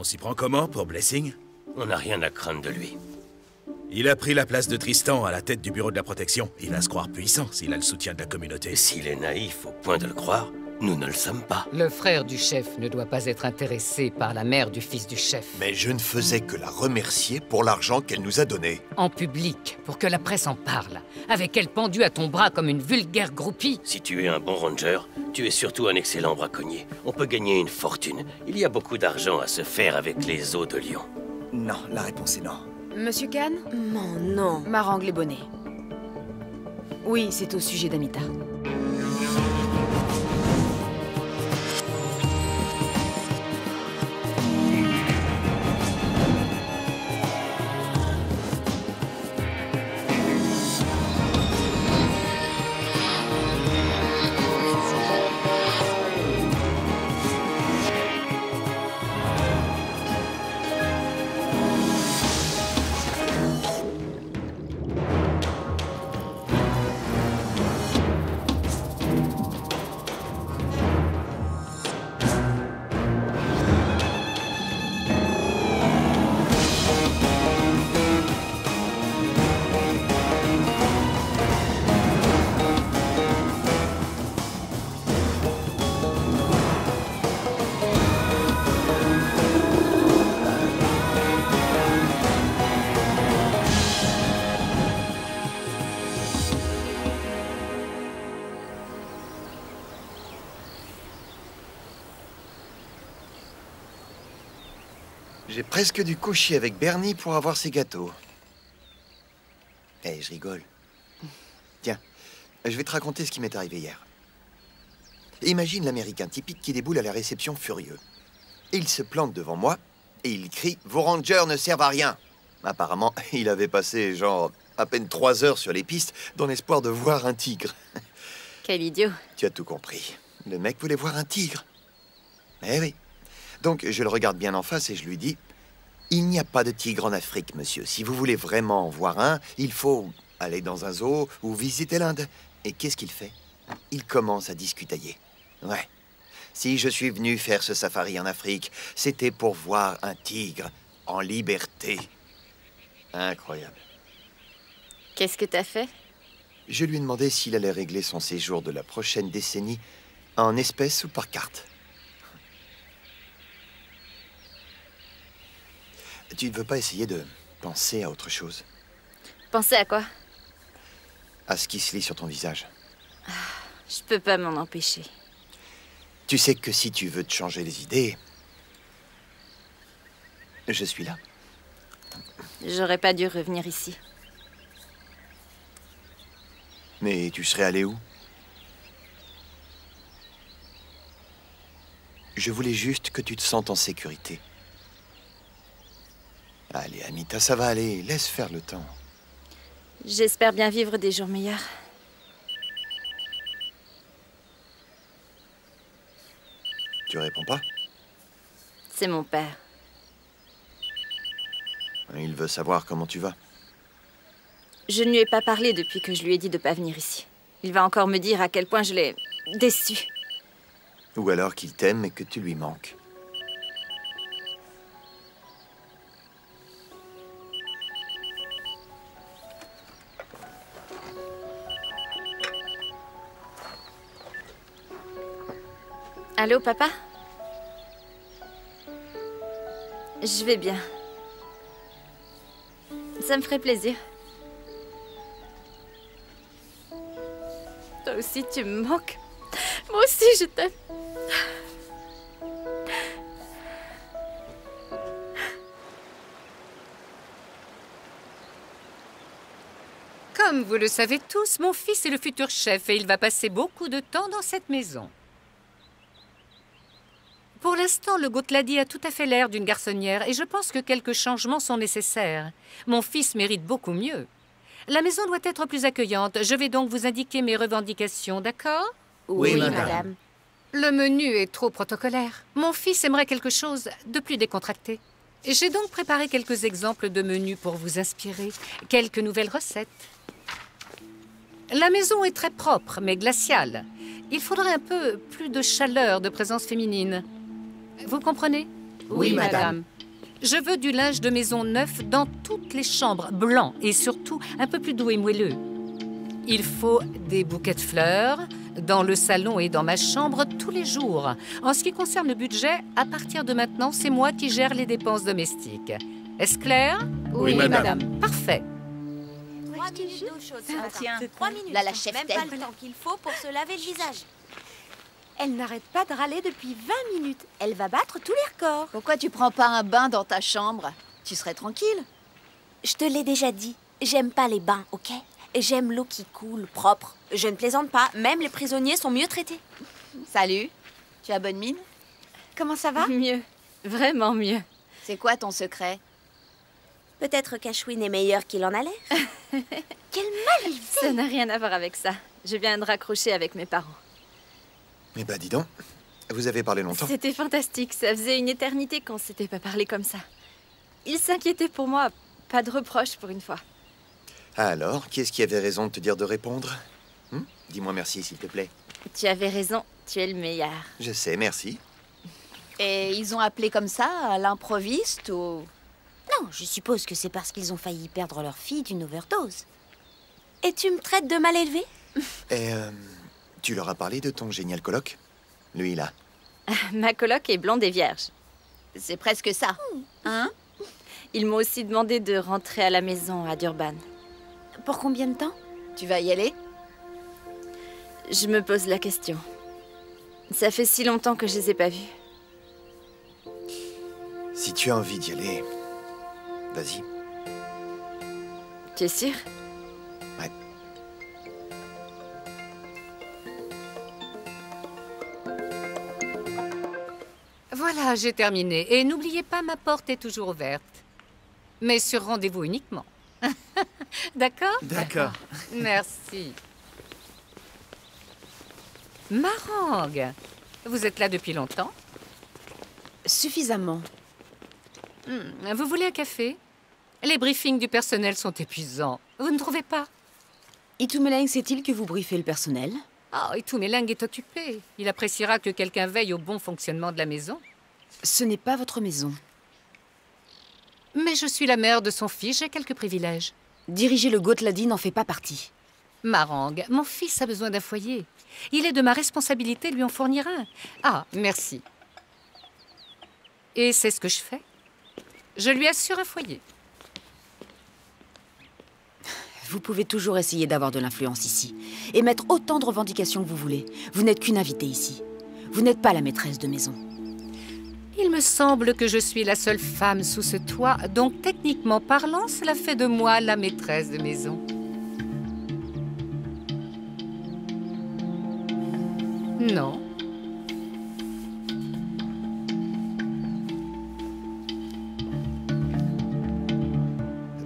On s'y prend comment pour Blessing? On n'a rien à craindre de lui. Il a pris la place de Tristan à la tête du bureau de la protection. Il va se croire puissant s'il a le soutien de la communauté. S'il est naïf au point de le croire, nous ne le sommes pas. Le frère du chef ne doit pas être intéressé par la mère du fils du chef. Mais je ne faisais que la remercier pour l'argent qu'elle nous a donné. En public, pour que la presse en parle, avec elle pendue à ton bras comme une vulgaire groupie. Si tu es un bon ranger, tu es surtout un excellent braconnier. On peut gagner une fortune. Il y a beaucoup d'argent à se faire avec les os de lion. Non, la réponse est non. Monsieur Khan? Non, non. Marangue les bonnets. Oui, c'est au sujet d'Amita. J'ai presque dû coucher avec Bernie pour avoir ses gâteaux. Eh, je rigole. Tiens, je vais te raconter ce qui m'est arrivé hier. Imagine l'Américain typique qui déboule à la réception furieux. Il se plante devant moi et il crie « Vos rangers ne servent à rien !» Apparemment, il avait passé, genre, à peine 3 heures sur les pistes dans l'espoir de voir un tigre. Quel idiot. Tu as tout compris. Le mec voulait voir un tigre. Eh oui. Donc, je le regarde bien en face et je lui dis « Il n'y a pas de tigre en Afrique, monsieur. Si vous voulez vraiment en voir un, il faut aller dans un zoo ou visiter l'Inde. » Et qu'est-ce qu'il fait? Il commence à discutailler. Ouais. Si je suis venu faire ce safari en Afrique, c'était pour voir un tigre en liberté. Incroyable. Qu'est-ce que t'as fait? Je lui ai demandé s'il allait régler son séjour de la prochaine décennie en espèces ou par carte. Tu ne veux pas essayer de penser à autre chose? Pensez à quoi? À ce qui se lit sur ton visage. Je peux pas m'en empêcher. Tu sais que si tu veux te changer les idées, je suis là. J'aurais pas dû revenir ici. Mais tu serais allé où? Je voulais juste que tu te sentes en sécurité. Allez, Amita, ça va aller. Laisse faire le temps. J'espère bien vivre des jours meilleurs. Tu réponds pas? C'est mon père. Il veut savoir comment tu vas. Je ne lui ai pas parlé depuis que je lui ai dit de pas venir ici. Il va encore me dire à quel point je l'ai déçu. Ou alors qu'il t'aime et que tu lui manques. Allô, papa? Je vais bien. Ça me ferait plaisir. Toi aussi, tu me manques. Moi aussi, je t'aime. Comme vous le savez tous, mon fils est le futur chef et il va passer beaucoup de temps dans cette maison. Pour l'instant, le Gotladi a tout à fait l'air d'une garçonnière et je pense que quelques changements sont nécessaires. Mon fils mérite beaucoup mieux. La maison doit être plus accueillante. Je vais donc vous indiquer mes revendications, d'accord? Oui, madame. Le menu est trop protocolaire. Mon fils aimerait quelque chose de plus décontracté. J'ai donc préparé quelques exemples de menus pour vous inspirer. Quelques nouvelles recettes. La maison est très propre, mais glaciale. Il faudrait un peu plus de chaleur, de présence féminine. Vous comprenez? Oui, madame. Je veux du linge de maison neuf dans toutes les chambres, blanc et surtout un peu plus doux et moelleux. Il faut des bouquets de fleurs dans le salon et dans ma chambre tous les jours. En ce qui concerne le budget, à partir de maintenant, c'est moi qui gère les dépenses domestiques. Est-ce clair? Oui, madame. Parfait. 3 minutes d'eau chaude ce matin. tiens. 3 minutes. Là, la chef Même t'aime. pas le temps qu'il faut pour se laver le visage. Elle n'arrête pas de râler depuis 20 minutes. Elle va battre tous les records. Pourquoi tu prends pas un bain dans ta chambre? Tu serais tranquille. Je te l'ai déjà dit. J'aime pas les bains, ok? J'aime l'eau qui coule, propre. Je ne plaisante pas. Même les prisonniers sont mieux traités. Salut. Tu as bonne mine? Comment ça va? Mieux. Vraiment mieux. C'est quoi ton secret? Peut-être qu'Ashwin est meilleur qu'il en a l'air. Quel mal il fait! Ça n'a rien à voir avec ça. Je viens de raccrocher avec mes parents. Eh ben, dis donc, vous avez parlé longtemps. C'était fantastique. Ça faisait une éternité qu'on s'était pas parlé comme ça. Ils s'inquiétaient pour moi. Pas de reproches pour une fois. Alors, qui est-ce qui avait raison de te dire de répondre? Dis-moi merci, s'il te plaît. Tu avais raison. Tu es le meilleur. Je sais, merci. Et ils ont appelé comme ça à l'improviste ou... Non, je suppose que c'est parce qu'ils ont failli perdre leur fille d'une overdose. Et tu me traites de mal élevé? Et, tu leur as parlé de ton génial colloque? Lui, là. Ma coloc est blonde et vierge. C'est presque ça. Hein? Ils m'ont aussi demandé de rentrer à la maison à Durban. Pour combien de temps? Tu vas y aller? Je me pose la question. Ça fait si longtemps que je les ai pas vus. Si tu as envie d'y aller, vas-y. Tu es sûr? Ouais. Voilà, j'ai terminé. Et n'oubliez pas, ma porte est toujours ouverte. Mais sur rendez-vous uniquement. D'accord? D'accord. Merci. Marang, vous êtes là depuis longtemps? Suffisamment. Vous voulez un café? Les briefings du personnel sont épuisants. Vous ne trouvez pas? Itumeleng sait-il que vous briefez le personnel? Ah, Itumeleng est occupé. Il appréciera que quelqu'un veille au bon fonctionnement de la maison. Ce n'est pas votre maison. Mais je suis la mère de son fils, j'ai quelques privilèges. Diriger le Gotladi n'en fait pas partie. Marang, mon fils a besoin d'un foyer. Il est de ma responsabilité de lui en fournir un. Ah, merci. Et c'est ce que je fais. Je lui assure un foyer. Vous pouvez toujours essayer d'avoir de l'influence ici. Et mettre autant de revendications que vous voulez. Vous n'êtes qu'une invitée ici. Vous n'êtes pas la maîtresse de maison. Il me semble que je suis la seule femme sous ce toit, donc techniquement parlant, cela fait de moi la maîtresse de maison. Non.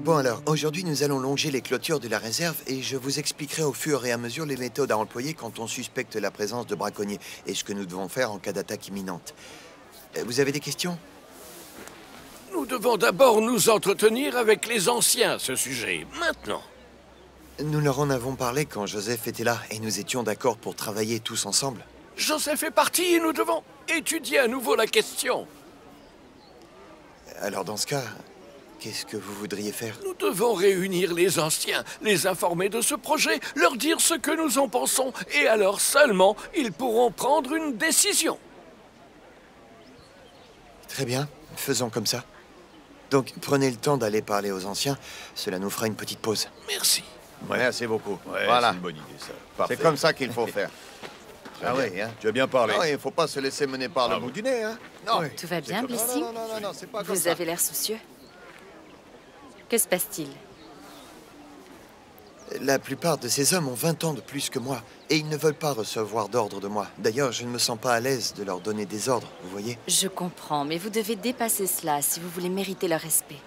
Bon alors, aujourd'hui nous allons longer les clôtures de la réserve et je vous expliquerai au fur et à mesure les méthodes à employer quand on suspecte la présence de braconniers et ce que nous devons faire en cas d'attaque imminente. Vous avez des questions? Nous devons d'abord nous entretenir avec les anciens à ce sujet, maintenant. Nous leur en avons parlé quand Joseph était là et nous étions d'accord pour travailler tous ensemble. Joseph est parti et nous devons étudier à nouveau la question. Alors dans ce cas, qu'est-ce que vous voudriez faire? Nous devons réunir les anciens, les informer de ce projet, leur dire ce que nous en pensons, et alors seulement ils pourront prendre une décision. Très bien, faisons comme ça. Donc prenez le temps d'aller parler aux anciens, cela nous fera une petite pause. Merci. Merci beaucoup. Ouais, voilà. c'est une bonne idée, ça. Parfait. C'est comme ça qu'il faut faire. Très Ah bien. oui, hein. Tu as bien parlé. Ah, il ne faut pas se laisser mener par le Ah bout bon. du nez, hein. Non. Oui. Tout va bien, Non, Blessing? non, c'est pas comme Vous ça. avez l'air soucieux. Que se passe-t-il? La plupart de ces hommes ont 20 ans de plus que moi, et ils ne veulent pas recevoir d'ordre de moi. D'ailleurs, je ne me sens pas à l'aise de leur donner des ordres, vous voyez? Je comprends, mais vous devez dépasser cela si vous voulez mériter leur respect.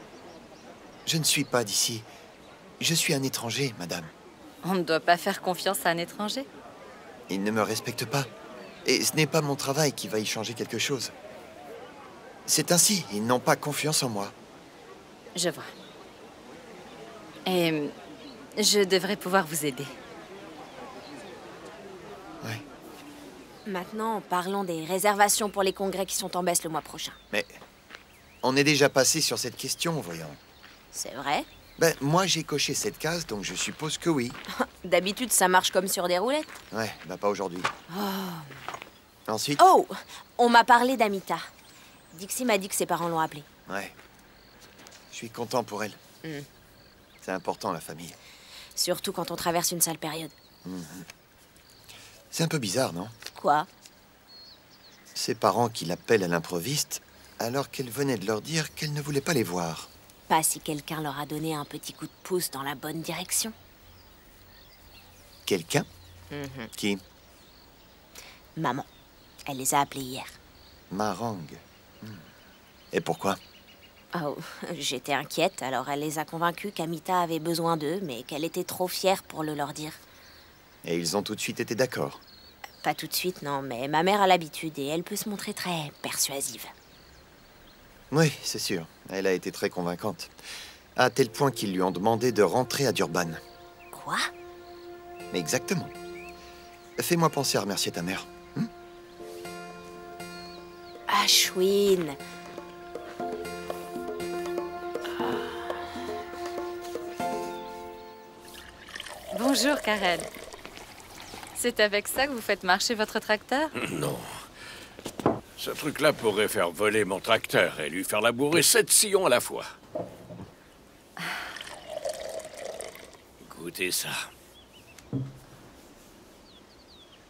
Je ne suis pas d'ici. Je suis un étranger, madame. On ne doit pas faire confiance à un étranger. Ils ne me respectent pas. Et ce n'est pas mon travail qui va y changer quelque chose. C'est ainsi, ils n'ont pas confiance en moi. Je vois. Et je devrais pouvoir vous aider. Ouais. Maintenant, parlons des réservations pour les congrès qui sont en baisse le mois prochain. Mais On est déjà passé sur cette question, voyons. C'est vrai. Ben, moi, j'ai coché cette case, donc je suppose que oui. D'habitude, ça marche comme sur des roulettes. Ouais, bah pas aujourd'hui. Ensuite... Oh, on m'a parlé d'Amita. Dixie m'a dit que ses parents l'ont appelée. Ouais. Je suis content pour elle. C'est important, la famille. Surtout quand on traverse une sale période. C'est un peu bizarre, non? Quoi? Ses parents qui l'appellent à l'improviste, alors qu'elle venait de leur dire qu'elle ne voulait pas les voir. Pas si quelqu'un leur a donné un petit coup de pouce dans la bonne direction. Quelqu'un? Qui? Maman. Elle les a appelés hier. Marangue. Et pourquoi? Oh, j'étais inquiète, alors elle les a convaincus qu'Amita avait besoin d'eux, mais qu'elle était trop fière pour le leur dire. Et ils ont tout de suite été d'accord. Pas tout de suite, non, mais ma mère a l'habitude et elle peut se montrer très persuasive. Oui, c'est sûr. Elle a été très convaincante. À tel point qu'ils lui ont demandé de rentrer à Durban. Quoi? Exactement. Fais-moi penser à remercier ta mère. Ashwin. Bonjour, Karen. C'est avec ça que vous faites marcher votre tracteur? Non. Ce truc-là pourrait faire voler mon tracteur et lui faire labourer 7 sillons à la fois. Goûtez ça.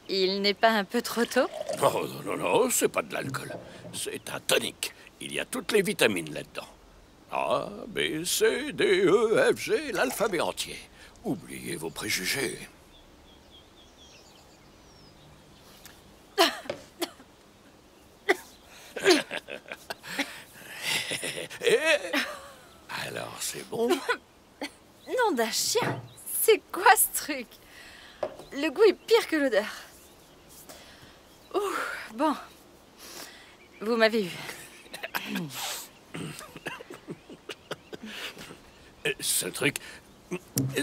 Il n'est pas un peu trop tôt? Oh, non, c'est pas de l'alcool. C'est un tonic. Il y a toutes les vitamines là-dedans. A, B, C, D, E, F, G, l'alphabet entier. Oubliez vos préjugés. Alors, c'est bon? Nom d'un chien! C'est quoi ce truc? Le goût est pire que l'odeur. Ouh, bon. Vous m'avez eu. Ce truc,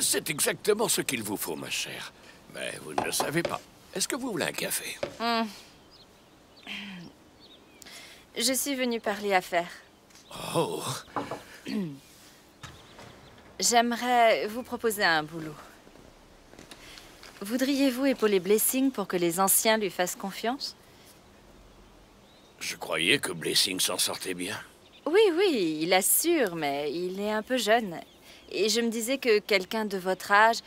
c'est exactement ce qu'il vous faut, ma chère. Mais vous ne le savez pas. Est-ce que vous voulez un café? Je suis venue parler affaires. Oh, J'aimerais vous proposer un boulot. Voudriez-vous épauler Blessing pour que les anciens lui fassent confiance? je croyais que Blessing s'en sortait bien. Oui, il assure, mais il est un peu jeune. Et je me disais que quelqu'un de votre âge,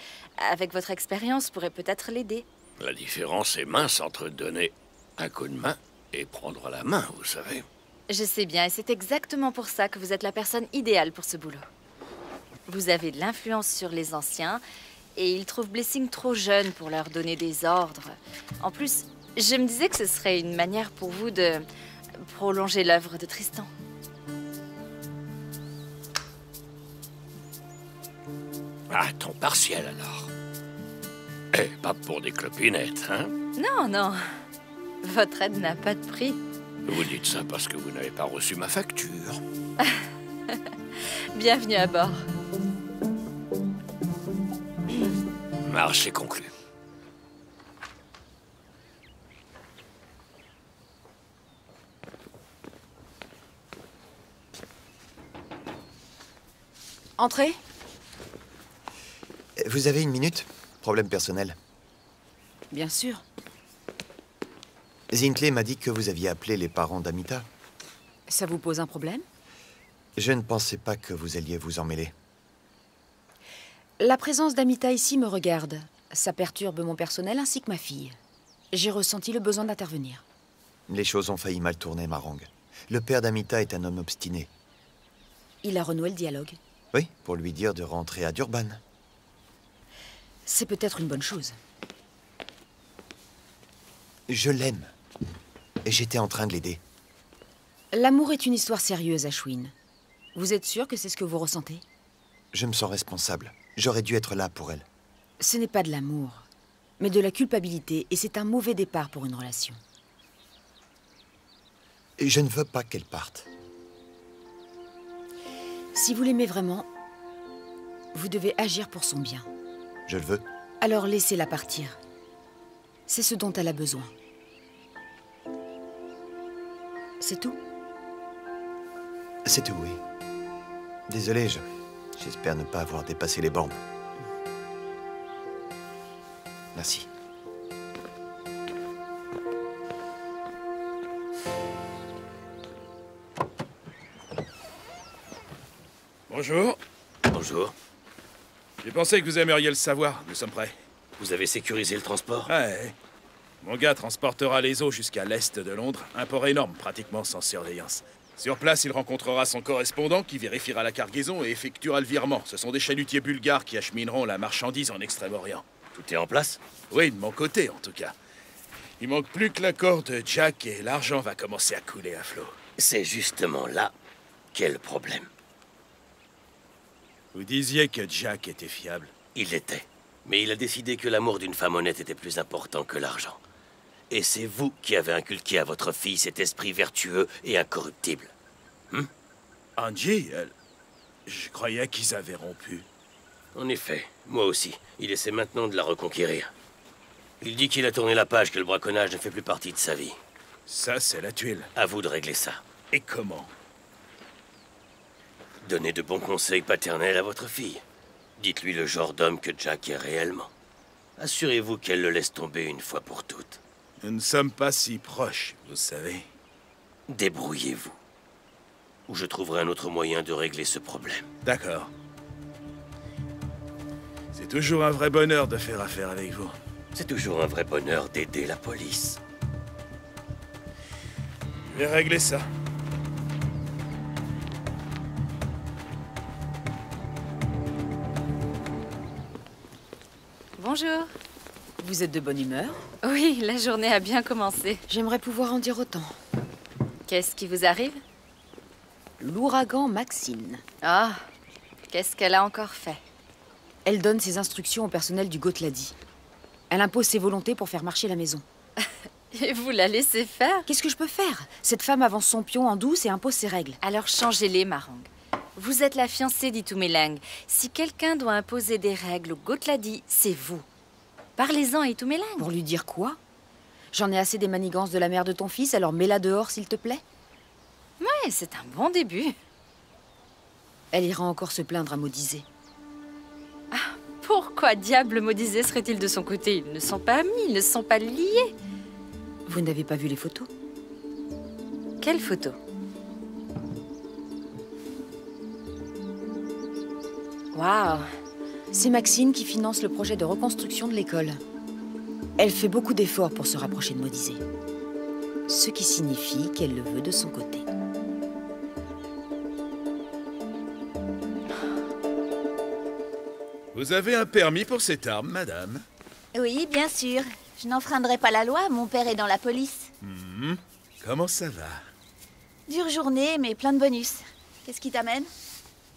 avec votre expérience, pourrait peut-être l'aider. La différence est mince entre donner un coup de main et prendre la main, vous savez. Je sais bien, et c'est exactement pour ça que vous êtes la personne idéale pour ce boulot. Vous avez de l'influence sur les anciens, et ils trouvent Blessing trop jeune pour leur donner des ordres. En plus, je me disais que ce serait une manière pour vous de prolonger l'œuvre de Tristan. Ah, temps partiel alors. Eh, pas pour des clopinettes, hein? Non. Votre aide n'a pas de prix. Vous dites ça parce que vous n'avez pas reçu ma facture. Bienvenue à bord. Marché conclu. Entrez. Vous avez une minute? Problème personnel. Bien sûr. Zinkley m'a dit que vous aviez appelé les parents d'Amita. Ça vous pose un problème? Je ne pensais pas que vous alliez vous en mêler. La présence d'Amita ici me regarde. Ça perturbe mon personnel ainsi que ma fille. J'ai ressenti le besoin d'intervenir. Les choses ont failli mal tourner, Marangue. Le père d'Amita est un homme obstiné. Il a renoué le dialogue. Oui, pour lui dire de rentrer à Durban. C'est peut-être une bonne chose. Je l'aime. Et j'étais en train de l'aider. L'amour est une histoire sérieuse, Ashwin. Vous êtes sûr que c'est ce que vous ressentez? Je me sens responsable. J'aurais dû être là pour elle. Ce n'est pas de l'amour, mais de la culpabilité, et c'est un mauvais départ pour une relation. Et je ne veux pas qu'elle parte. Si vous l'aimez vraiment, vous devez agir pour son bien. Je le veux. Alors laissez-la partir. C'est ce dont elle a besoin. C'est tout. C'est tout, oui. Désolé, j'espère ne pas avoir dépassé les bornes. Merci. Bonjour. Bonjour. J'ai pensé que vous aimeriez le savoir. Nous sommes prêts. Vous avez sécurisé le transport? Ouais. Mon gars transportera les eaux jusqu'à l'est de Londres, un port énorme, pratiquement sans surveillance. Sur place, il rencontrera son correspondant qui vérifiera la cargaison et effectuera le virement. Ce sont des chalutiers bulgares qui achemineront la marchandise en Extrême-Orient. Tout est en place? Oui, de mon côté, en tout cas. Il manque plus que l'accord de Jack et l'argent va commencer à couler à flot. C'est justement là qu'est le problème. Vous disiez que Jack était fiable. Il l'était. Mais il a décidé que l'amour d'une femme honnête était plus important que l'argent. Et c'est vous qui avez inculqué à votre fille cet esprit vertueux et incorruptible. Angie, je croyais qu'ils avaient rompu. En effet, moi aussi. Il essaie maintenant de la reconquérir. Il dit qu'il a tourné la page, que le braconnage ne fait plus partie de sa vie. Ça, c'est la tuile. À vous de régler ça. Et comment? Donnez de bons conseils paternels à votre fille. Dites-lui le genre d'homme que Jack est réellement. Assurez-vous qu'elle le laisse tomber une fois pour toutes. Nous ne sommes pas si proches, vous savez. Débrouillez-vous. Ou je trouverai un autre moyen de régler ce problème. D'accord. C'est toujours un vrai bonheur de faire affaire avec vous. C'est toujours un vrai bonheur d'aider la police. Je vais régler ça. Bonjour. Vous êtes de bonne humeur? Oui, la journée a bien commencé. J'aimerais pouvoir en dire autant. Qu'est-ce qui vous arrive? L'ouragan Maxine. Ah, qu'est-ce qu'elle a encore fait? Elle donne ses instructions au personnel du Gotladi. Elle impose ses volontés pour faire marcher la maison. Et vous la laissez faire? Qu'est-ce que je peux faire? Cette femme avance son pion en douce et impose ses règles. Alors changez-les, Marang. Vous êtes la fiancée d'Itumelang. Si quelqu'un doit imposer des règles au Gotladi, c'est vous. Parlez-en à Itumelang. Pour lui dire quoi? J'en ai assez des manigances de la mère de ton fils, alors mets-la dehors, s'il te plaît. Ouais, c'est un bon début. Elle ira encore se plaindre à Maudizé. Pourquoi diable Maudizé serait-il de son côté? Ils ne sont pas amis, ils ne sont pas liés. Vous n'avez pas vu les photos? Quelle photo? Waouh! C'est Maxine qui finance le projet de reconstruction de l'école. Elle fait beaucoup d'efforts pour se rapprocher de Maudizé. Ce qui signifie qu'elle le veut de son côté. Vous avez un permis pour cette arme, madame? Oui, bien sûr. Je n'enfreindrai pas la loi, mon père est dans la police. Comment ça va? Dure journée, mais plein de bonus. Qu'est-ce qui t'amène?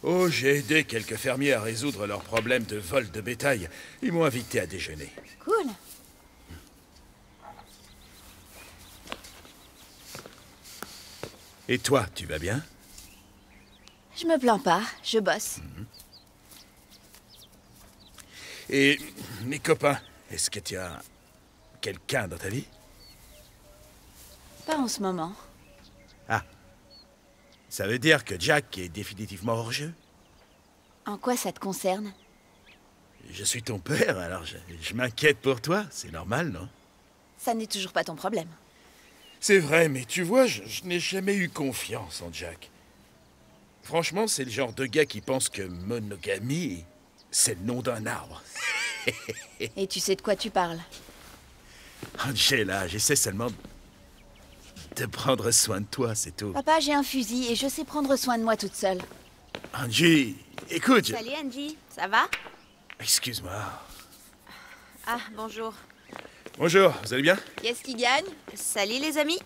Oh, j'ai aidé quelques fermiers à résoudre leurs problèmes de vol de bétail. Ils m'ont invité à déjeuner. Cool. Et toi, tu vas bien? Je me plains pas, je bosse. Et mes copains, est-ce que tu as quelqu'un dans ta vie? Pas en ce moment. Ah. Ça veut dire que Jack est définitivement hors jeu? En quoi ça te concerne? Je suis ton père, alors je m'inquiète pour toi. C'est normal, non? Ça n'est toujours pas ton problème. C'est vrai, mais tu vois, je n'ai jamais eu confiance en Jack. Franchement, c'est le genre de gars qui pense que monogamie, c'est le nom d'un arbre. Et tu sais de quoi tu parles? Angela, j'essaie seulement de prendre soin de toi, c'est tout. Papa, j'ai un fusil et je sais prendre soin de moi toute seule. Angie, écoute... Salut Angie, ça va? Excuse-moi. Ah, bonjour. Bonjour, vous allez bien? Qu'est-ce qui gagne? Salut les amis.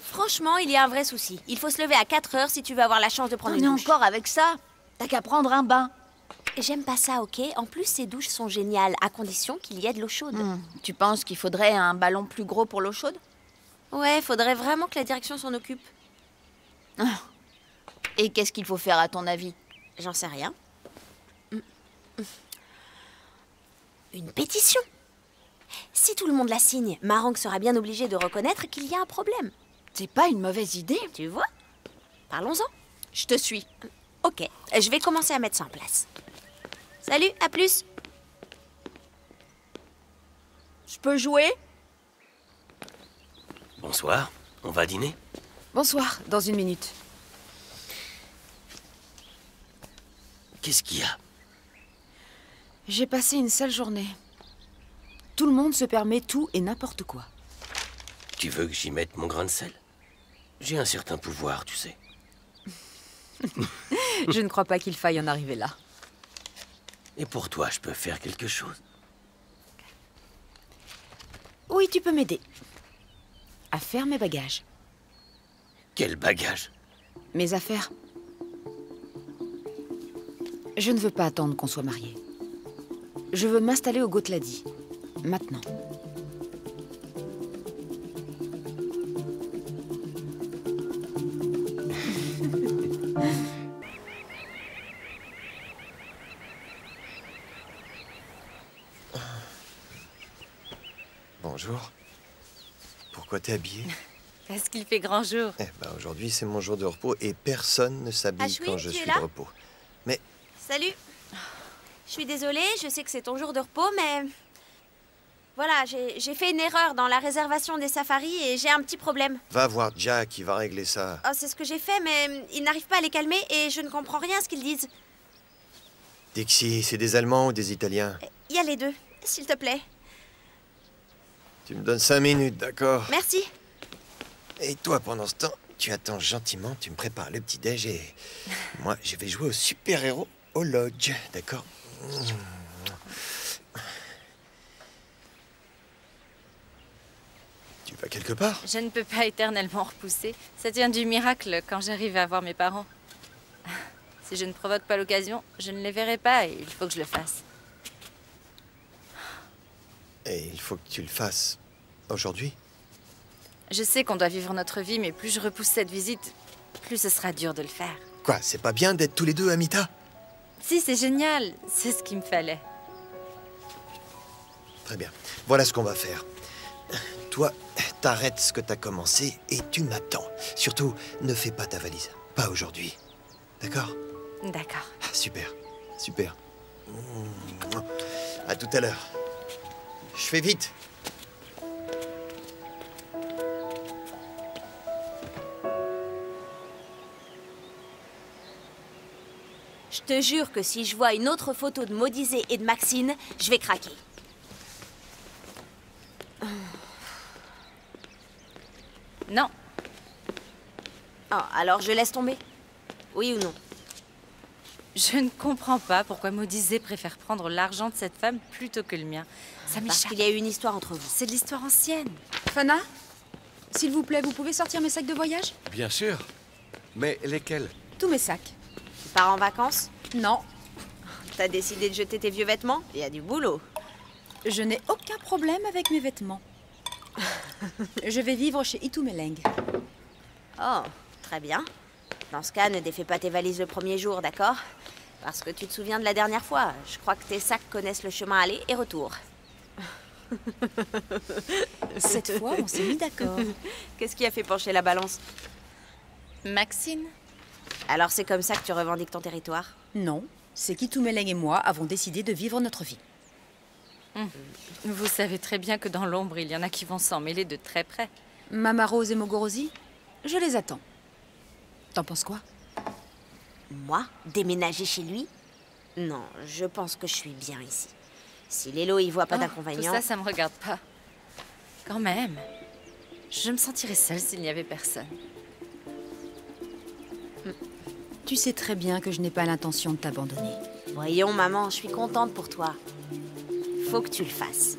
Franchement, il y a un vrai souci. Il faut se lever à 4 heures si tu veux avoir la chance de prendre On une est douche. encore avec ça? T'as qu'à prendre un bain. J'aime pas ça, ok? En plus, ces douches sont géniales, à condition qu'il y ait de l'eau chaude. Tu penses qu'il faudrait un ballon plus gros pour l'eau chaude? Ouais, faudrait vraiment que la direction s'en occupe. Et qu'est-ce qu'il faut faire à ton avis? J'en sais rien. Une pétition. Si tout le monde la signe, Marang sera bien obligé de reconnaître qu'il y a un problème. C'est pas une mauvaise idée. Tu vois? Parlons-en. Je te suis. Ok, je vais commencer à mettre ça en place. Salut, à plus. Je peux jouer? Bonsoir, on va dîner? Bonsoir, dans 1 minute. Qu'est-ce qu'il y a? J'ai passé une sale journée. Tout le monde se permet tout et n'importe quoi. Tu veux que j'y mette mon grain de sel? J'ai un certain pouvoir, tu sais. Je ne crois pas qu'il faille en arriver là. Et pour toi, je peux faire quelque chose? Oui, tu peux m'aider. À faire mes bagages. Quel bagage? Mes affaires. Je ne veux pas attendre qu'on soit mariés. Je veux m'installer au Gotladi. Maintenant. Bonjour. Pourquoi t'es habillée? Parce qu'il fait grand jour. Eh ben, aujourd'hui, c'est mon jour de repos et personne ne s'habille Ashwin, quand je tu es suis là de repos. Mais Salut. Je suis désolée, je sais que c'est ton jour de repos, mais... Voilà, j'ai fait une erreur dans la réservation des safaris et j'ai un petit problème. va voir Jack, il va régler ça. Oh, c'est ce que j'ai fait, mais ils n'arrivent pas à les calmer et je ne comprends rien à ce qu'ils disent. Dixie, c'est des Allemands ou des Italiens? Il y a les deux, s'il te plaît. Tu me donnes 5 minutes, d'accord? Merci. Et toi, pendant ce temps, tu attends gentiment, tu me prépares le petit-déj et... moi, je vais jouer au super-héros au lodge, d'accord? Tu vas quelque part? Je ne peux pas éternellement repousser. Ça tient du miracle quand j'arrive à voir mes parents. Si je ne provoque pas l'occasion, je ne les verrai pas et il faut que je le fasse. Et il faut que tu le fasses aujourd'hui? Je sais qu'on doit vivre notre vie, mais plus je repousse cette visite, plus ce sera dur de le faire. Quoi, c'est pas bien d'être tous les deux à Mita? Si, c'est génial. C'est ce qu'il me fallait. Très bien. Voilà ce qu'on va faire. Toi, t'arrêtes ce que t'as commencé et tu m'attends. Surtout, ne fais pas ta valise. Pas aujourd'hui. D'accord? D'accord. Ah, super. Super. À tout à l'heure. Je fais vite. Je te jure que si je vois une autre photo de Modizé et de Maxine, je vais craquer. Non. Oh, alors je laisse tomber? Oui ou non? Je ne comprends pas pourquoi Modizé préfère prendre l'argent de cette femme plutôt que le mien. Ça Parce m'échappe. qu'il y a eu une histoire entre vous. C'est de l'histoire ancienne. Fana, s'il vous plaît, vous pouvez sortir mes sacs de voyage? Bien sûr. Mais lesquels? Tous mes sacs. Tu pars en vacances? Non, T'as décidé de jeter tes vieux vêtements? Il y a du boulot. je n'ai aucun problème avec mes vêtements. Je vais vivre chez Itumeleng. Oh, très bien. Dans ce cas, ne défais pas tes valises le premier jour, d'accord? Parce que tu te souviens de la dernière fois. Je crois que tes sacs connaissent le chemin aller et retour. Cette fois, on s'est mis d'accord. Qu'est-ce qui a fait pencher la balance? Maxine? Alors c'est comme ça que tu revendiques ton territoire? Non, c'est qu'Itumeleng et moi avons décidé de vivre notre vie. Vous savez très bien que dans l'ombre, il y en a qui vont s'en mêler de très près. Mama Rose et Mogorosi, je les attends. T'en penses quoi? Moi? Déménager chez lui? Non, je pense que je suis bien ici. Si Lélo y voit pas d'inconvénient... Tout ça, ça me regarde pas. Quand même. Je me sentirais seule s'il n'y avait personne. Tu sais très bien que je n'ai pas l'intention de t'abandonner. Voyons, maman, je suis contente pour toi. Faut que tu le fasses.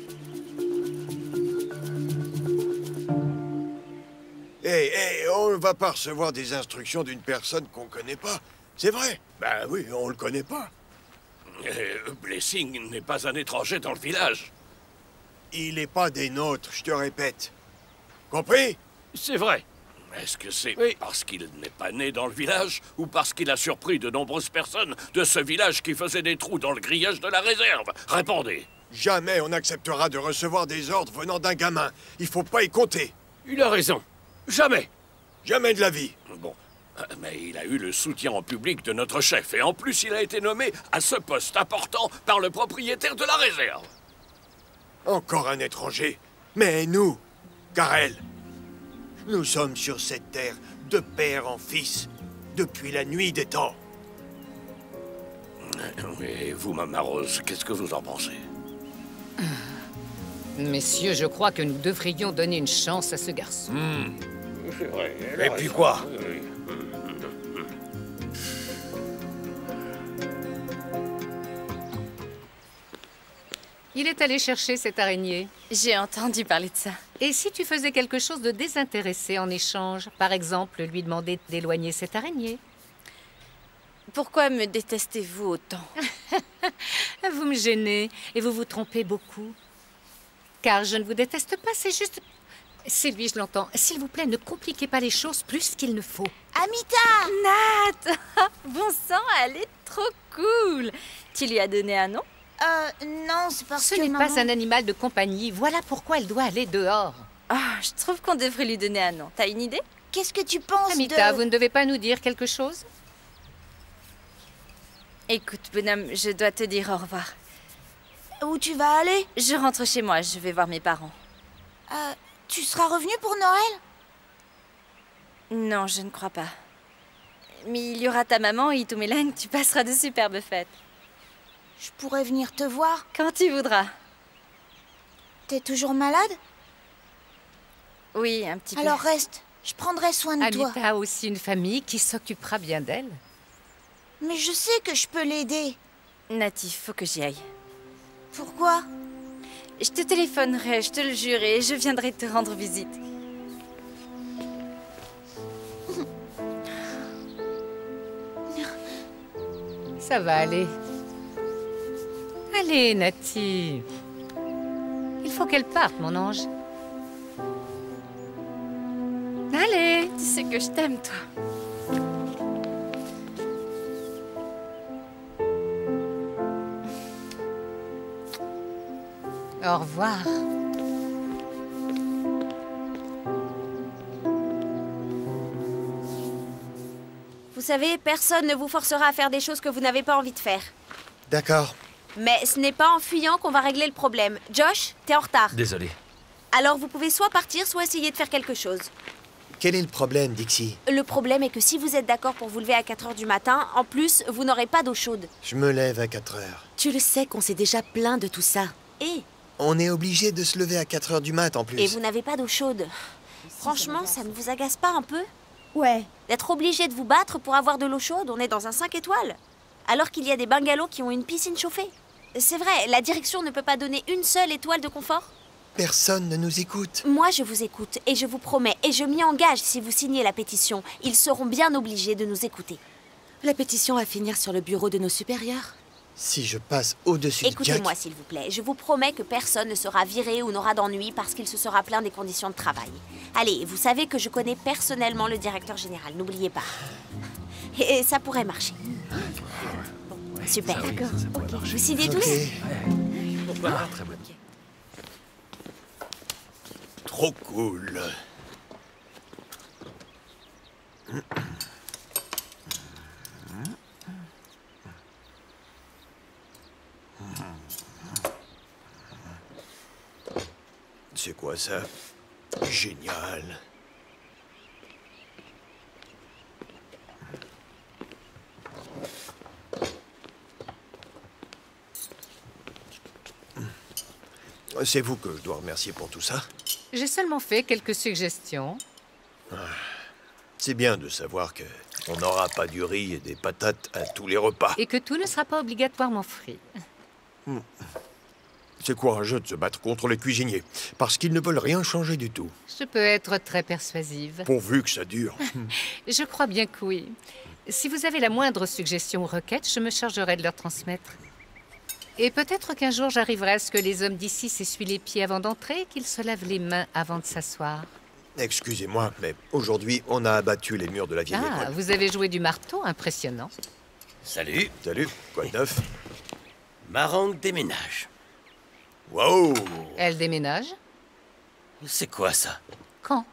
On ne va pas recevoir des instructions d'une personne qu'on connaît pas. C'est vrai? Ben oui, on le connaît pas. Blessing n'est pas un étranger dans le village. Il n'est pas des nôtres, je te répète. Compris? C'est vrai. Est-ce que c'est parce qu'il n'est pas né dans le village ou parce qu'il a surpris de nombreuses personnes de ce village qui faisaient des trous dans le grillage de la réserve? Répondez. Jamais on n'acceptera de recevoir des ordres venant d'un gamin. Il faut pas y compter. Il a raison. Jamais. Jamais de la vie. Bon, Mais il a eu le soutien en public de notre chef. Et en plus, il a été nommé à ce poste important par le propriétaire de la réserve. Encore un étranger. Mais nous, Karel, nous sommes sur cette terre de père en fils depuis la nuit des temps. Et vous, Mama Rose, qu'est-ce que vous en pensez? Messieurs, je crois que nous devrions donner une chance à ce garçon. Et puis quoi? Il est allé chercher cette araignée. J'ai entendu parler de ça. Et si tu faisais quelque chose de désintéressé en échange? Par exemple, lui demander d'éloigner cette araignée? Pourquoi me détestez-vous autant? Vous me gênez et vous vous trompez beaucoup. Car je ne vous déteste pas, c'est juste... C'est lui, je l'entends. S'il vous plaît, ne compliquez pas les choses plus qu'il ne faut. Amita! Nat! Bon sang, elle est trop cool! Tu lui as donné un nom? Non, c'est parce Ce que n'est maman... pas un animal de compagnie. Voilà pourquoi elle doit aller dehors. Ah, je trouve qu'on devrait lui donner un nom. T'as une idée? Qu'est-ce que tu penses Amita, de... vous ne devez pas nous dire quelque chose? Écoute, bonhomme, je dois te dire au revoir. Où tu vas aller? Je rentre chez moi, je vais voir mes parents. Tu seras revenu pour Noël? Non, je ne crois pas. Mais il y aura ta maman et Itumeleng, tu passeras de superbes fêtes. Je pourrais venir te voir. Quand tu voudras. T'es toujours malade? Oui, un petit peu. Alors reste, je prendrai soin de toi. Amita a aussi une famille qui s'occupera bien d'elle. Mais je sais que je peux l'aider. Natif, faut que j'y aille. Pourquoi? Je te téléphonerai, je te le jure, et je viendrai te rendre visite. Ça va aller. Allez, Nati. Il faut qu'elle parte, mon ange. Allez. Tu sais que je t'aime, toi. Au revoir. Vous savez, personne ne vous forcera à faire des choses que vous n'avez pas envie de faire. D'accord. Mais ce n'est pas en fuyant qu'on va régler le problème. Josh, t'es en retard. Désolé. Alors vous pouvez soit partir, soit essayer de faire quelque chose. Quel est le problème, Dixie? Le problème est que si vous êtes d'accord pour vous lever à 4 h du matin, en plus, vous n'aurez pas d'eau chaude. Je me lève à 4 heures. Tu le sais qu'on s'est déjà plaint de tout ça. Et On est obligé de se lever à 4 heures du mat en plus. Et vous n'avez pas d'eau chaude. Franchement, ça ne vous agace pas un peu? Ouais. D'être obligé de vous battre pour avoir de l'eau chaude, on est dans un 5 étoiles. Alors qu'il y a des bungalows qui ont une piscine chauffée. C'est vrai, la direction ne peut pas donner une seule étoile de confort? Personne ne nous écoute. Moi, je vous écoute, et je vous promets, et je m'y engage si vous signez la pétition. Ils seront bien obligés de nous écouter. La pétition va finir sur le bureau de nos supérieurs. Si je passe au-dessus de Jack... Écoutez-moi, s'il vous plaît. Je vous promets que personne ne sera viré ou n'aura d'ennui parce qu'il se sera plaint des conditions de travail. Allez, vous savez que je connais personnellement le directeur général, n'oubliez pas. Et ça pourrait marcher. Bon, super. Vous signez tous? Ok. Très bonne. Trop cool. C'est quoi ça? Génial. C'est vous que je dois remercier pour tout ça. J'ai seulement fait quelques suggestions. C'est bien de savoir que on n'aura pas du riz et des patates à tous les repas. Et que tout ne sera pas obligatoirement frit. C'est courageux de se battre contre les cuisiniers, parce qu'ils ne veulent rien changer du tout, Je peux être très persuasive. pourvu que ça dure. Je crois bien que oui. Si vous avez la moindre suggestion ou requête, je me chargerai de leur transmettre. Et peut-être qu'un jour j'arriverai à ce que les hommes d'ici s'essuient les pieds avant d'entrer et qu'ils se lavent les mains avant de s'asseoir. Excusez-moi, mais aujourd'hui, on a abattu les murs de la vieille Ah, école. vous avez joué du marteau, impressionnant. Salut, Salut, quoi de neuf? Marang déménage. Wow! Elle déménage? C'est quoi ça? Quand?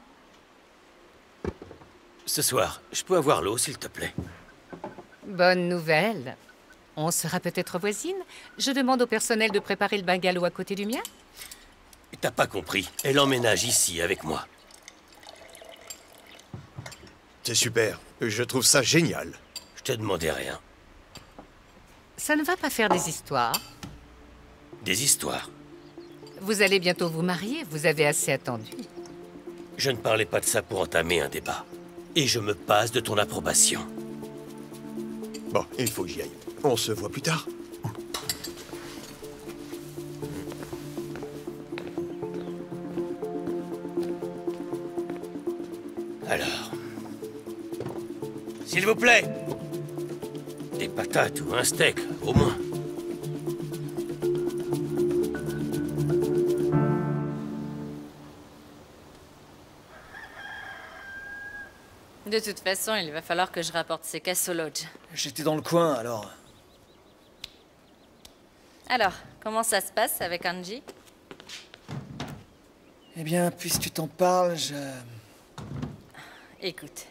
Ce soir, je peux avoir l'eau, s'il te plaît? Bonne nouvelle. On sera peut-être voisines. Je demande au personnel de préparer le bungalow à côté du mien. T'as pas compris. Elle emménage ici avec moi. C'est super. Je trouve ça génial. Je te demandais rien. Ça ne va pas faire des histoires. Des histoires. Vous allez bientôt vous marier, vous avez assez attendu. Je ne parlais pas de ça pour entamer un débat. Et je me passe de ton approbation. Bon, il faut que j'y aille. On se voit plus tard. Alors... S'il vous plaît! Des patates ou un steak, au moins. De toute façon, il va falloir que je rapporte ces caisses au lodge. J'étais dans le coin, alors... Alors, comment ça se passe avec Angie? Eh bien, puisque tu t'en parles, Écoute,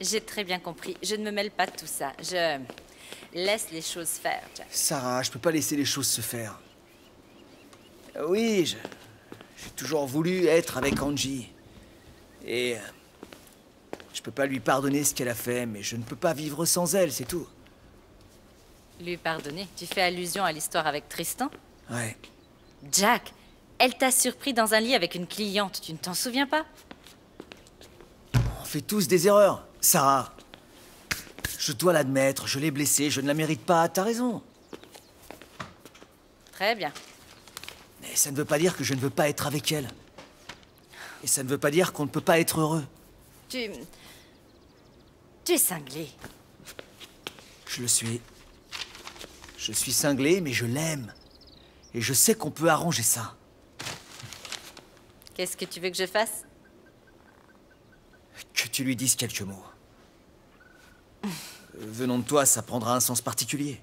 j'ai très bien compris. Je ne me mêle pas de tout ça. Je laisse les choses faire, Jack. Sarah, je peux pas laisser les choses se faire. Oui, j'ai toujours voulu être avec Angie. Et... je peux pas lui pardonner ce qu'elle a fait, mais je ne peux pas vivre sans elle, c'est tout. Lui pardonner? Tu fais allusion à l'histoire avec Tristan? Ouais. Jack, elle t'a surpris dans un lit avec une cliente, tu ne t'en souviens pas? On fait tous des erreurs, Sarah. Je dois l'admettre, je l'ai blessée, je ne la mérite pas, t'as raison. Très bien. Mais ça ne veut pas dire que je ne veux pas être avec elle. Et ça ne veut pas dire qu'on ne peut pas être heureux. Tu es cinglé. Je le suis. Je suis cinglé, mais je l'aime. Et je sais qu'on peut arranger ça. Qu'est-ce que tu veux que je fasse? Que tu lui dises quelques mots. Venant de toi, ça prendra un sens particulier.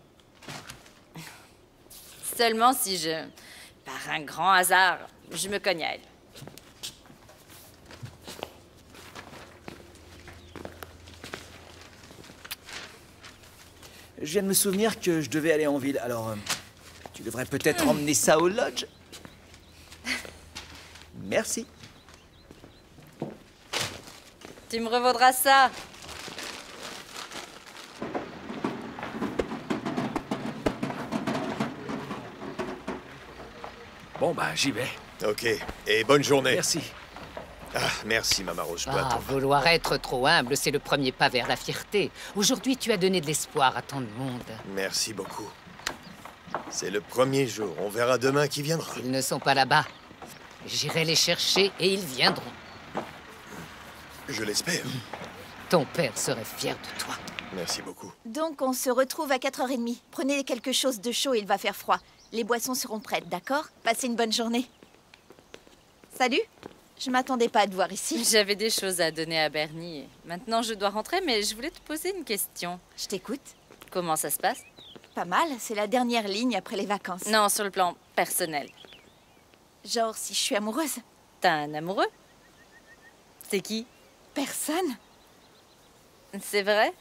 Seulement si je... par un grand hasard, je me cogne à elle. Je viens de me souvenir que je devais aller en ville, alors... tu devrais peut-être emmener ça au lodge. Merci. Tu me revaudras ça. Bon, bah, j'y vais. Ok. Et bonne journée. Merci. Ah, merci, Maman Rose. Ah, vouloir être trop humble, c'est le premier pas vers la fierté. Aujourd'hui, tu as donné de l'espoir à tant de monde. Merci beaucoup. C'est le premier jour. On verra demain qui viendra. Ils ne sont pas là-bas. J'irai les chercher et ils viendront. Je l'espère. Ton père serait fier de toi. Merci beaucoup. Donc, on se retrouve à 4h30. Prenez quelque chose de chaud, il va faire froid. Les boissons seront prêtes, d'accord? Passez une bonne journée. Salut. Je m'attendais pas à te voir ici. J'avais des choses à donner à Bernie. Maintenant, je dois rentrer, mais je voulais te poser une question. Je t'écoute. Comment ça se passe? Pas mal, c'est la dernière ligne après les vacances. Non, sur le plan personnel. Genre, si je suis amoureuse? T'as un amoureux? C'est qui? Personne. C'est vrai?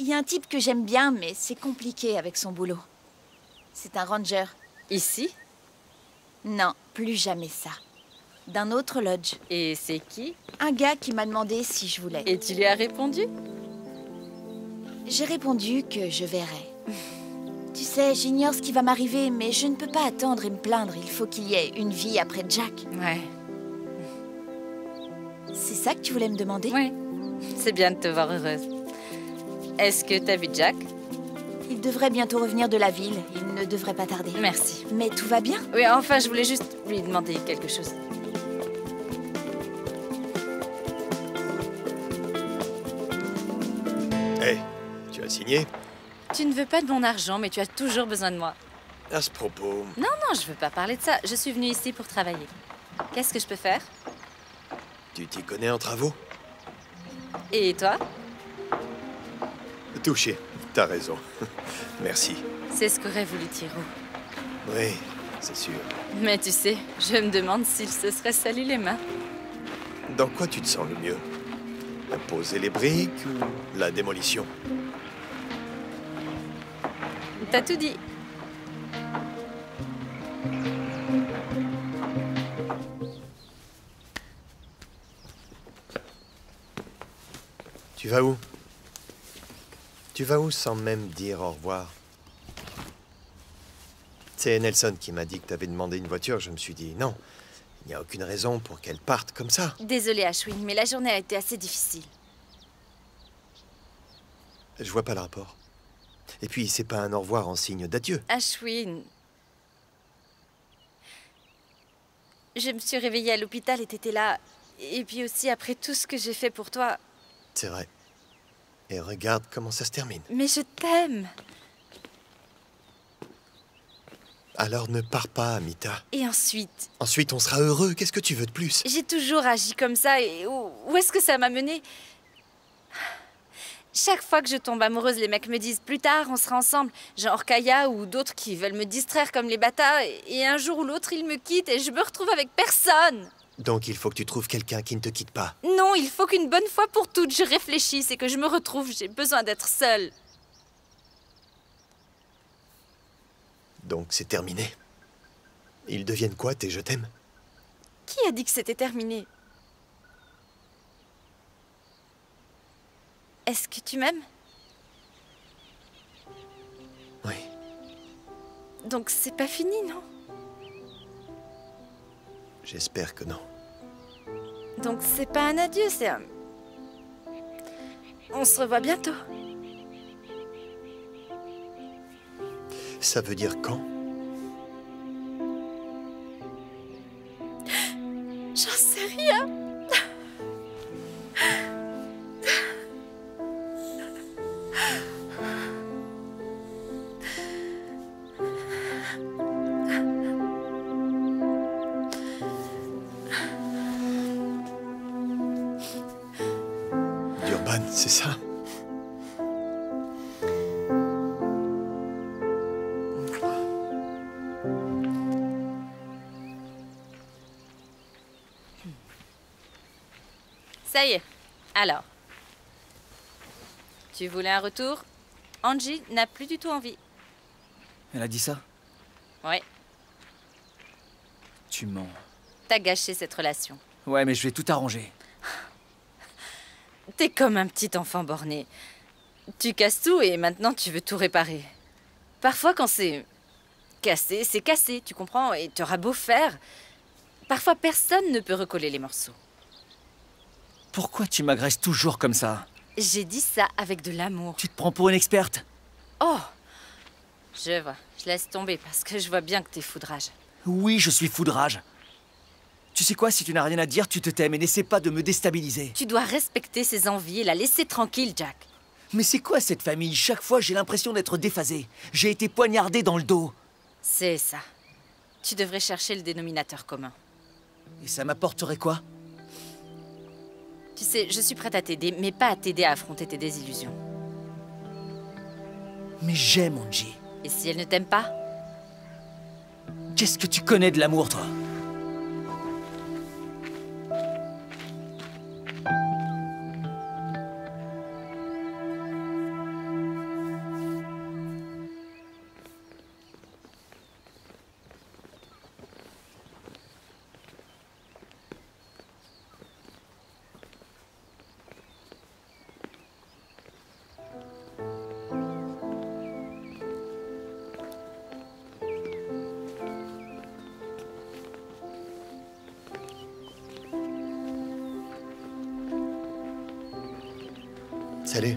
Il y a un type que j'aime bien, mais c'est compliqué avec son boulot. C'est un ranger. Ici? Non, plus jamais ça. D'un autre lodge. Et c'est qui? Un gars qui m'a demandé si je voulais. Et tu lui as répondu? J'ai répondu que je verrais. Tu sais, j'ignore ce qui va m'arriver, mais je ne peux pas attendre et me plaindre. Il faut qu'il y ait une vie après Jack. Ouais. C'est ça que tu voulais me demander? Oui. C'est bien de te voir heureuse. Est-ce que t'as vu Jack? Il devrait bientôt revenir de la ville. Il ne devrait pas tarder. Merci. Mais tout va bien? Oui, enfin, je voulais juste lui demander quelque chose. Hé, tu as signé? Tu ne veux pas de mon argent, mais tu as toujours besoin de moi. À ce propos... Non, non, je veux pas parler de ça. Je suis venue ici pour travailler. Qu'est-ce que je peux faire? Tu t'y connais en travaux? Et toi? Touché. T'as raison. Merci. C'est ce qu'aurait voulu Thiro. Oui, c'est sûr. Mais tu sais, je me demande s'il se serait sali les mains. Dans quoi tu te sens le mieux? Poser les briques ou la démolition? T'as tout dit. Tu vas où? Tu vas où sans même dire au revoir? C'est Nelson qui m'a dit que t'avais demandé une voiture. Je me suis dit non, il n'y a aucune raison pour qu'elle parte comme ça. Désolée, Ashwin, mais la journée a été assez difficile. Je vois pas le rapport. Et puis, c'est pas un au revoir en signe d'adieu. Ashwin... Je me suis réveillée à l'hôpital et t'étais là. Et puis aussi, après tout ce que j'ai fait pour toi... C'est vrai. Et regarde comment ça se termine. Mais je t'aime. Alors ne pars pas, Amita. Et ensuite... Ensuite, on sera heureux. Qu'est-ce que tu veux de plus? J'ai toujours agi comme ça et où est-ce que ça m'a menée? Chaque fois que je tombe amoureuse, les mecs me disent « Plus tard, on sera ensemble ». Genre Kaya ou d'autres qui veulent me distraire comme les bâtards. Et un jour ou l'autre, ils me quittent et je me retrouve avec personne. Donc il faut que tu trouves quelqu'un qui ne te quitte pas. Non, il faut qu'une bonne fois pour toutes, je réfléchisse et que je me retrouve. J'ai besoin d'être seule. Donc c'est terminé. Ils deviennent quoi, tes je t'aime? Qui a dit que c'était terminé? Est-ce que tu m'aimes? Oui. Donc c'est pas fini, non? J'espère que non. Donc c'est pas un adieu, c'est un... On se revoit bientôt. Ça veut dire quand? J'en sais rien. Durban, c'est ça? Ça y est. Alors. Tu voulais un retour? Angie n'a plus du tout envie. Elle a dit ça? Ouais. Tu mens. T'as gâché cette relation. Ouais, mais je vais tout arranger. T'es comme un petit enfant borné. Tu casses tout et maintenant tu veux tout réparer. Parfois quand c'est cassé, tu comprends? Et t'auras beau faire. Parfois personne ne peut recoller les morceaux. Pourquoi tu m'agresses toujours comme ça? J'ai dit ça avec de l'amour. Tu te prends pour une experte? Oh! Je vois, je laisse tomber parce que je vois bien que t'es foudrage. Oui, je suis foudrage. Tu sais quoi, si tu n'as rien à dire, tu te t'aimes et n'essaie pas de me déstabiliser. Tu dois respecter ses envies et la laisser tranquille, Jack. Mais c'est quoi cette famille? Chaque fois, j'ai l'impression d'être déphasé. J'ai été poignardé dans le dos. C'est ça. Tu devrais chercher le dénominateur commun. Et ça m'apporterait quoi? Tu sais, je suis prête à t'aider, mais pas à t'aider à affronter tes désillusions. Mais j'aime Angie. Et si elle ne t'aime pas? Qu'est-ce que tu connais de l'amour, toi? Salut.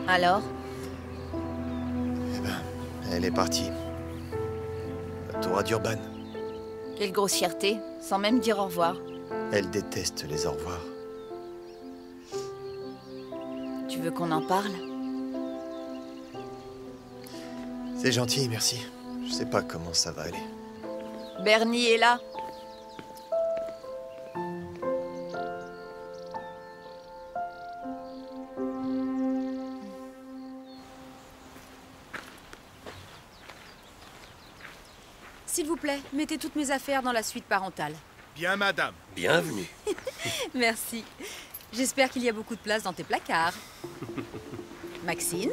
Alors? Eh ben, elle est partie. Retour à Durban. Quelle grossièreté, sans même dire au revoir. Elle déteste les au revoir. Tu veux qu'on en parle? C'est gentil, merci. Je sais pas comment ça va aller. Bernie est là. S'il vous plaît, mettez toutes mes affaires dans la suite parentale. Bien, madame. Bienvenue. Merci. J'espère qu'il y a beaucoup de place dans tes placards. Maxine,